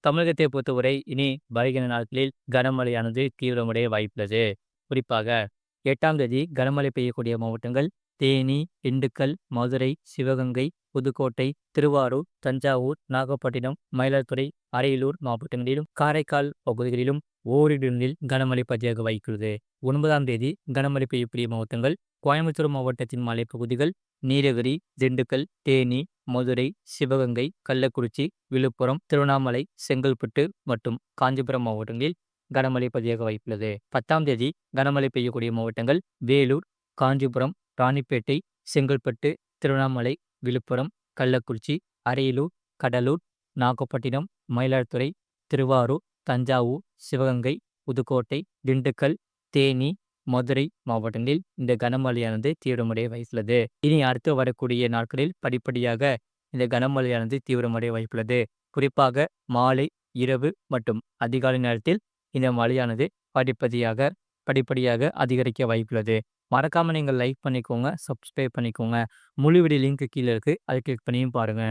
தமிழகத்தை பொறுத்தவரை இனி வருகிற நாட்களில் கனமழையானது தீவிரமடைய வாய்ப்புள்ளது. குறிப்பாக 8ஆம் தேதி கனமழை பெய்யக்கூடிய மாவட்டங்கள் தேனி, திண்டுக்கல், மதுரை, சிவகங்கை, புதுக்கோட்டை, திருவாரூர், தஞ்சாவூர், நாகப்பட்டினம், மயிலாடுதுறை, அரியலூர் மாவட்டங்களிலும், காரைக்கால் பகுதிகளிலும் ஓரிரு இடங்களில் கனமழை பதிவாக வாய்ப்புள்ளது. 9ஆம் தேதி கனமழை பெய்யக்கூடிய மாவட்டங்கள் கோயம்புத்தூர் மாவட்டத்தின் மலைப்பகுதிகள், நீலகிரி, திண்டுக்கல், தேனி, மதுரை, சிவகங்கை, கள்ளக்குறிச்சி, விழுப்புரம், திருவண்ணாமலை, செங்கல்பட்டு மற்றும் காஞ்சிபுரம் மாவட்டங்களில் கனமழை பதிவாக வாய்ப்புள்ளது. 10ஆம் தேதி கனமழை பெய்யக்கூடிய மாவட்டங்கள் வேலூர், காஞ்சிபுரம், ராணிப்பேட்டை, செங்கல்பட்டு, திருவண்ணாமலை, விழுப்புரம், கள்ளக்குறிச்சி, அரியலூர், கடலூர், நாகப்பட்டினம், மயிலாடுதுறை, திருவாரூர், தஞ்சாவூர், சிவகங்கை, புதுக்கோட்டை, திண்டுக்கல், தேனி, மதுரை மாவட்டங்களில் இந்த கனமழையானது தீவிரமடைய வாய்ப்புள்ளது. இனி அடுத்து வரக்கூடிய நாட்களில் படிப்படியாக இந்த கனமழையானது தீவிரமடைய வாய்ப்புள்ளது. குறிப்பாக மாலை, இரவு மற்றும் அதிகாலை நேரத்தில் இந்த மழையானது படிப்படியாக அதிகரிக்க வாய்ப்புள்ளது. மறக்காம நீங்கள் லைக் பண்ணிக்கோங்க, சப்ஸ்கிரைப் பண்ணிக்கோங்க. முழு வீடியோ லிங்க் கீழே இருக்கு. அதை கிளிக் பண்ணியும் பாருங்க.